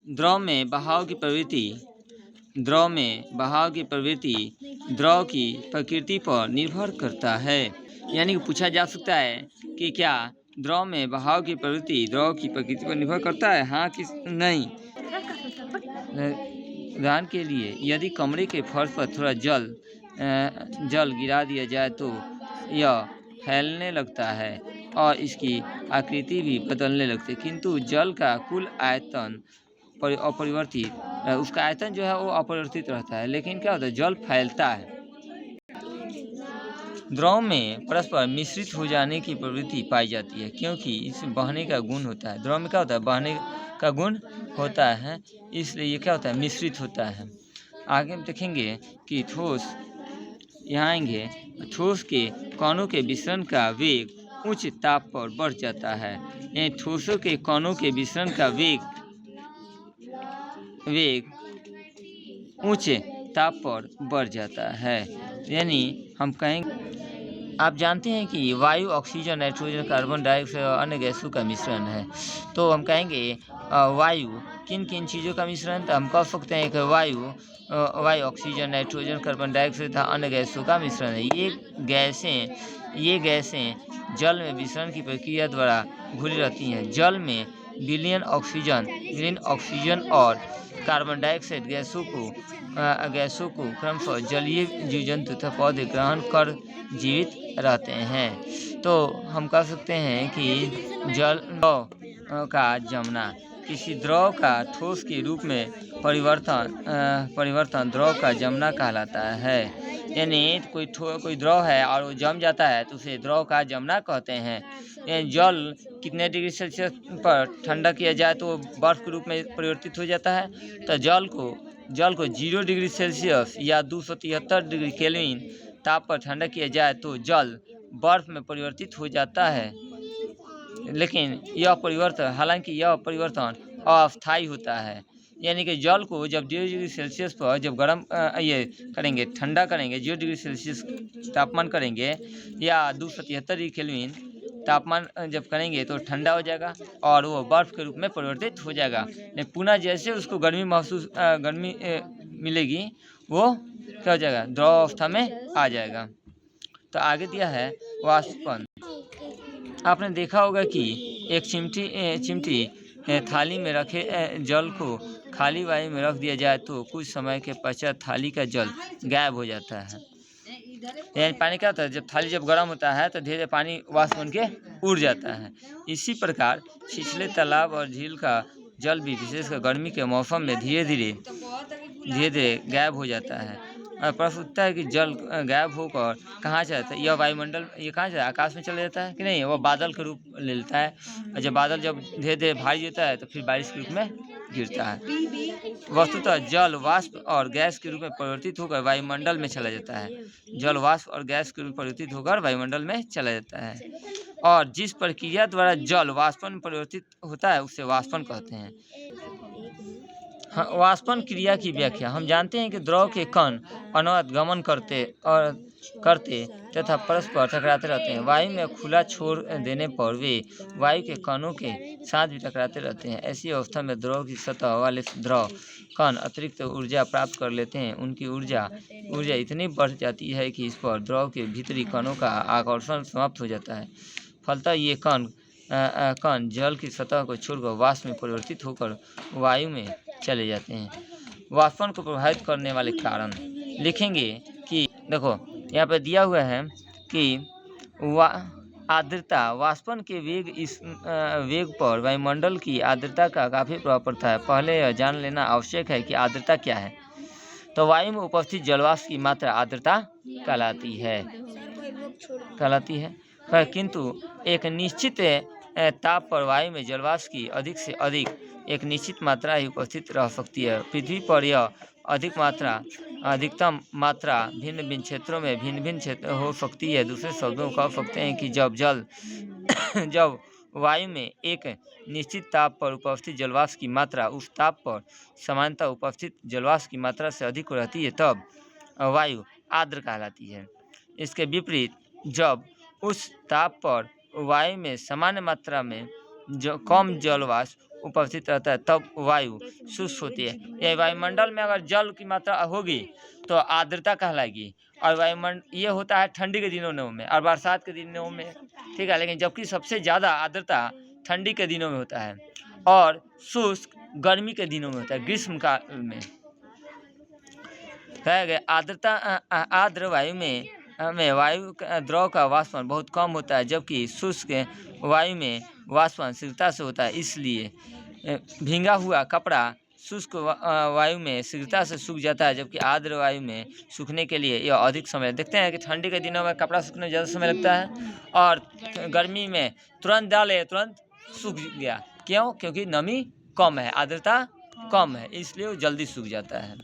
द्रव में बहाव की प्रवृत्ति द्रव में बहाव की प्रवृत्ति द्रव की प्रकृति पर निर्भर करता है। यानी कि पूछा जा सकता है कि क्या द्रव में बहाव की प्रवृत्ति द्रव की प्रकृति पर निर्भर करता है, हाँ कि नहीं। उदाहरण के लिए यदि कमरे के फर्श पर थोड़ा जल गिरा दिया जाए तो यह फैलने लगता है और इसकी आकृति भी बदलने लगती है, किंतु जल का कुल आयतन अपरिवर्तित, उसका आयतन जो है वो अपरिवर्तित रहता है, लेकिन क्या होता है, जल फैलता है। द्रव में परस्पर मिश्रित हो जाने की प्रवृत्ति पाई जाती है, क्योंकि इसमें बहने का गुण होता है। द्रव में क्या होता है, बहने का गुण होता है, इसलिए ये क्या होता है, मिश्रित होता है। आगे हम देखेंगे कि ठोस, यहाँ आएंगे, ठोस के कणों के विसरण का वेग उच्च ताप पर बढ़ जाता है। यानी ठोसों के कणों के विसरण का वेग उच्च ताप पर बढ़ जाता है। यानी हम कहेंगे, आप जानते हैं कि वायु ऑक्सीजन, नाइट्रोजन, कार्बन डाइऑक्साइड और अन्य गैसों का मिश्रण है। तो हम कहेंगे वायु किन किन चीज़ों का मिश्रण, तो हम कह सकते हैं कि वायु ऑक्सीजन, नाइट्रोजन, कार्बन डाइऑक्साइड तथा अन्य गैसों का मिश्रण है। ये गैसें जल में विसरण की प्रक्रिया द्वारा घुली रहती हैं। जल में विलीन ऑक्सीजन और कार्बन डाइऑक्साइड गैसों को क्रमशः जलीय जीव जंतु तथा पौधे ग्रहण कर जीवित रहते हैं। तो हम कह सकते हैं कि जल का जमना, किसी द्रव का ठोस के रूप में परिवर्तन द्रव का जमना कहलाता है। यानी कोई द्रव है और वो जम जाता है तो उसे द्रव का जमना कहते हैं। जल कितने डिग्री सेल्सियस पर ठंडा किया जाए तो बर्फ के रूप में परिवर्तित हो जाता है, तो जल को 0 डिग्री सेल्सियस या 273 डिग्री केल्विन ताप पर ठंडा किया जाए तो जल बर्फ में परिवर्तित हो जाता है। लेकिन हालांकि यह परिवर्तन अस्थायी होता है। यानी कि जल को जब 0 डिग्री सेल्सियस पर जब ठंडा करेंगे, 0 डिग्री सेल्सियस तापमान करेंगे या 273 डिग्री केल्विन तापमान जब करेंगे तो ठंडा हो जाएगा और वो बर्फ के रूप में परिवर्तित हो जाएगा। पुनः जैसे उसको गर्मी मिलेगी, वो क्या हो जाएगा, द्रव अवस्था में आ जाएगा। तो आगे दिया है वाष्पन। आपने देखा होगा कि एक चिमटी थाली में रखे जल को खाली वायु में रख दिया जाए तो कुछ समय के पश्चात थाली का जल गायब हो जाता है। यानी पानी क्या होता है, जब गर्म होता है तो धीरे पानी वाष्प बन के उड़ जाता है। इसी प्रकार छिछले तालाब और झील का जल भी विशेषकर गर्मी के मौसम में धीरे धीरे गायब हो जाता है। और प्रश्न उठता है कि जल गायब होकर कहाँ जाता है, यह वायुमंडल, ये कहाँ जाता है, आकाश में चला जाता है कि नहीं, वह बादल के रूप ले लेता है। और जब बादल धीरे धीरे भारी होता है तो फिर बारिश के रूप में गिरता है। वस्तुतः जल वाष्प और गैस के रूप में परिवर्तित होकर वायुमंडल में चला जाता है। जल वाष्प और गैस के रूप में परिवर्तित होकर वायुमंडल में चला जाता है। और जिस प्रक्रिया द्वारा जल वाष्पन में परिवर्तित होता है उसे वाष्पन कहते हैं। वाष्पन क्रिया की व्याख्या। हम जानते हैं कि द्रव के कण अनवरत गमन करते तथा परस्पर टकराते रहते हैं। वायु में खुला छोड़ देने पर वे वायु के कणों के साथ भी टकराते रहते हैं। ऐसी अवस्था में द्रव की सतह वाले द्रव कण अतिरिक्त ऊर्जा प्राप्त कर लेते हैं। उनकी ऊर्जा इतनी बढ़ जाती है कि इस पर द्रव के भीतरी कणों का आकर्षण समाप्त हो जाता है। फलतः ये कण जल की सतह को छोड़कर वाष्प में परिवर्तित होकर वायु में चले जाते हैं। वाष्पन को प्रभावित करने वाले कारण लिखेंगे कि देखो यहाँ पे दिया हुआ है कि आर्द्रता, वाष्पन के वेग पर वायुमंडल की आर्द्रता का काफ़ी प्रभाव पड़ता है। पहले यह जान लेना आवश्यक है कि आर्द्रता क्या है। तो वायु में उपस्थित जलवाष्प की मात्रा आर्द्रता कहलाती है। पर किंतु एक निश्चित ताप पर वायु में जलवाष्प की अधिक से अधिक एक निश्चित मात्रा ही उपस्थित रह सकती है। पृथ्वी पर यह अधिकतम मात्रा भिन्न भिन्न क्षेत्रों में भिन्न हो सकती है। दूसरे शब्दों कह सकते हैं कि जब वायु में एक निश्चित ताप पर उपस्थित जलवाष्प की मात्रा उस ताप पर सामान्यतः उपस्थित जलवाष्प की मात्रा से अधिक रहती है तब वायु आर्द्र कहलाती है। इसके विपरीत जब उस ताप पर वायु में सामान्य मात्रा में जो कम जलवाष्प उपस्थित रहता है तब वायु शुष्क होती है। यह वायुमंडल में अगर जल की मात्रा होगी तो आर्द्रता कहलाएगी, और वायुमंडल ये होता है ठंडी के दिनों में और बरसात के दिनों में, ठीक है। लेकिन जबकि सबसे ज़्यादा आर्द्रता ठंडी के दिनों में होता है और शुष्क गर्मी के दिनों में होता है, ग्रीष्म काल में। कहा गया आर्द्रता आर्द्र वायु में वायु द्रव का वाष्पन बहुत कम होता है, जबकि शुष्क वायु में वाष्पन शीघ्रता से होता है। इसलिए भींगा हुआ कपड़ा शुष्क वायु में शीघ्रता से सूख जाता है, जबकि आर्द्र वायु में सूखने के लिए यह अधिक समय। देखते हैं कि ठंडी के दिनों में कपड़ा सूखने में ज़्यादा समय लगता है और गर्मी में तुरंत डाले तुरंत सूख गया। क्यों? क्योंकि नमी कम है, आर्द्रता कम है, इसलिए वो जल्दी सूख जाता है।